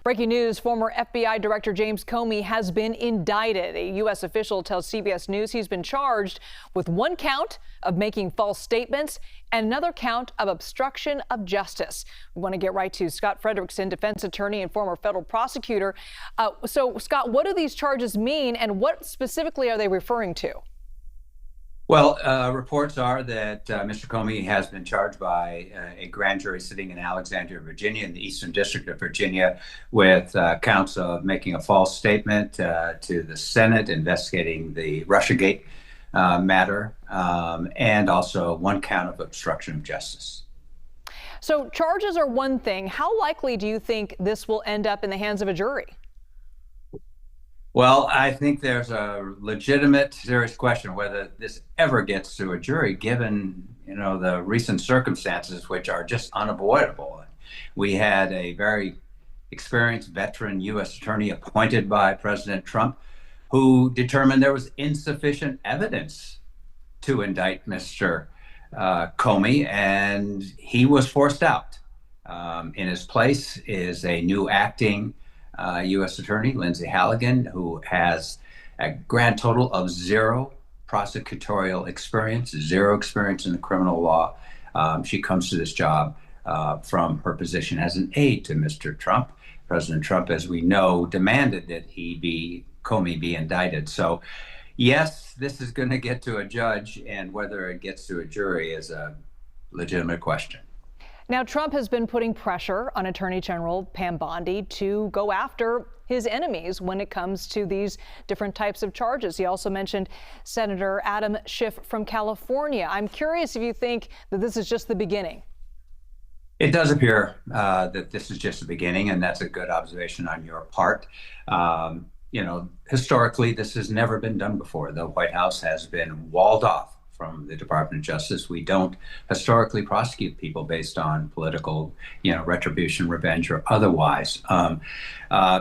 Breaking news, former FBI Director James Comey has been indicted. A U.S. official tells CBS News he's been charged with one count of making false statements and another count of obstruction of justice. We want to get right to Scott Fredericksen, defense attorney and former federal prosecutor. So, Scott, what do these charges mean and what specifically are they referring to? Well, reports are that Mr. Comey has been charged by a grand jury sitting in Alexandria, Virginia, in the Eastern District of Virginia, with counts of making a false statement to the Senate investigating the Russiagate matter, and also one count of obstruction of justice. So charges are one thing. How likely do you think this will end up in the hands of a jury? Well, I think there's a legitimate, serious question whether this ever gets to a jury, given, the recent circumstances, which are just unavoidable. We had a very experienced veteran U.S. attorney appointed by President Trump who determined there was insufficient evidence to indict Mr. Comey, and he was forced out. In his place is a new acting U.S. Attorney, Lindsay Halligan, who has a grand total of zero prosecutorial experience, zero experience in the criminal law. She comes to this job from her position as an aide to Mr. Trump. President Trump, as we know, demanded that Comey be indicted. So, yes, this is going to get to a judge, and whether it gets to a jury is a legitimate question. Now, Trump has been putting pressure on Attorney General Pam Bondi to go after his enemies when it comes to these different types of charges. He also mentioned Senator Adam Schiff from California. I'm curious if you think that this is just the beginning. It does appear that this is just the beginning, and that's a good observation on your part. Historically, this has never been done before. The White House has been walled off from the Department of Justice. We don't historically prosecute people based on political, retribution, revenge, or otherwise.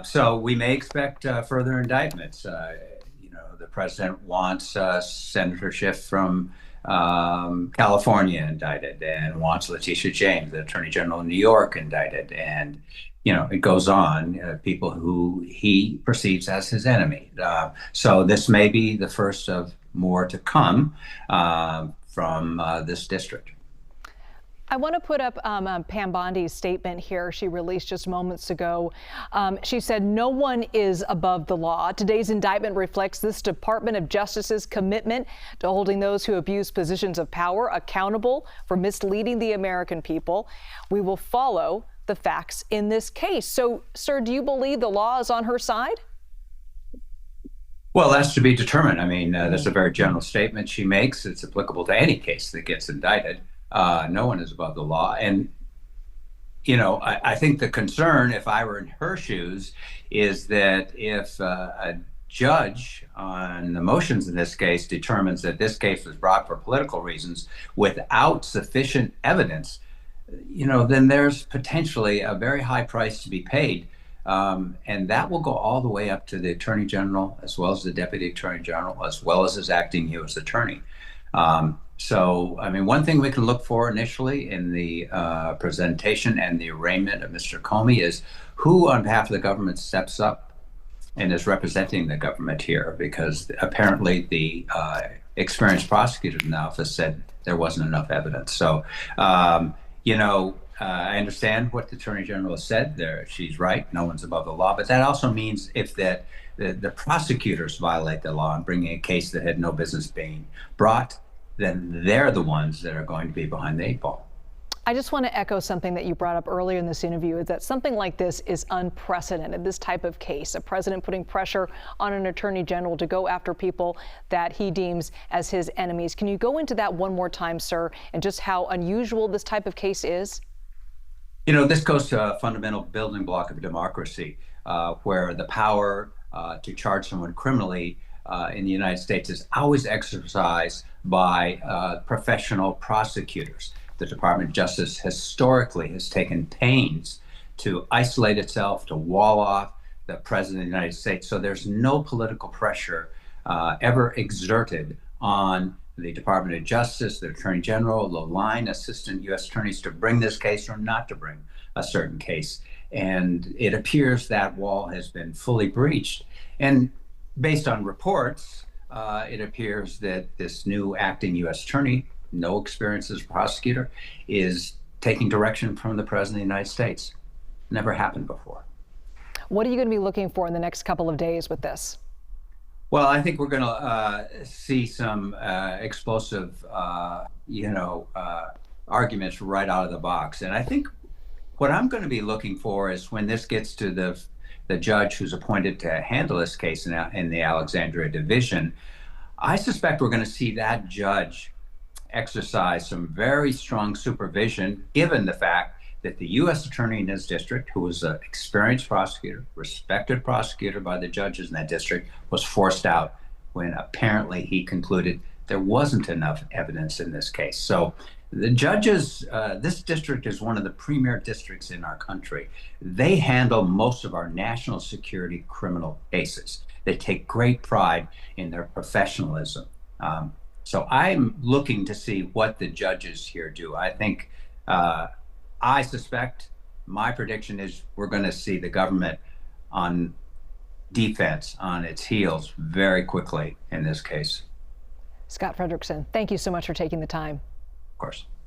So we may expect further indictments. The president wants Senator Schiff from California indicted, and wants Letitia James, the Attorney General of New York, indicted, and it goes on. People who he perceives as his enemy. So this may be the first of more to come from this district. I want to put up Pam Bondi's statement here. She released just moments ago. She said, "No one is above the law. Today's indictment reflects this Department of Justice's commitment to holding those who abuse positions of power accountable for misleading the American people. We will follow the facts in this case." So, sir, do you believe the law is on her side? Well, that's to be determined. I mean, that's a very general statement she makes. It's applicable to any case that gets indicted. No one is above the law. And, I think the concern, if I were in her shoes, is that if a judge on the motions in this case determines that this case was brought for political reasons without sufficient evidence, then there's potentially a very high price to be paid. And that will go all the way up to the Attorney General, as well as the Deputy Attorney General, as well as his acting U.S. Attorney. One thing we can look for initially in the presentation and the arraignment of Mr. Comey is who on behalf of the government steps up and is representing the government here, because apparently the experienced prosecutor in the office said there wasn't enough evidence. So, I understand what the Attorney General has said there. She's right. No one's above the law. But that also means if the prosecutors violate the law and bringing a case that had no business being brought, then they're the ones that are going to be behind the eight ball. I just want to echo something that you brought up earlier in this interview, is that something like this is unprecedented, this type of case, a president putting pressure on an attorney general to go after people that he deems as his enemies. Can you go into that one more time, sir, and just how unusual this type of case is? This goes to a fundamental building block of democracy, where the power to charge someone criminally in the United States is always exercised by professional prosecutors. The Department of Justice historically has taken pains to isolate itself, to wall off the President of the United States. So there's no political pressure ever exerted on the Department of Justice, the Attorney General, the line assistant U.S. attorneys to bring this case or not to bring a certain case. And it appears that wall has been fully breached. And based on reports, it appears that this new acting U.S. attorney, no experience as a prosecutor, is taking direction from the President of the United States. Never happened before. What are you going to be looking for in the next couple of days with this? Well, I think we're going to see some explosive, arguments right out of the box. And I think what I'm going to be looking for is when this gets to the judge who's appointed to handle this case in the Alexandria Division, I suspect we're going to see that judge exercise some very strong supervision, given the fact that the U.S. attorney in his district, who was an experienced prosecutor, respected prosecutor by the judges in that district, was forced out when apparently he concluded there wasn't enough evidence in this case. So the judges, this district is one of the premier districts in our country. They handle most of our national security criminal cases. They take great pride in their professionalism. So I'm looking to see what the judges here do. I suspect, my prediction is we're going to see the government on defense, on its heels very quickly in this case. Scott Fredericksen, thank you so much for taking the time. Of course.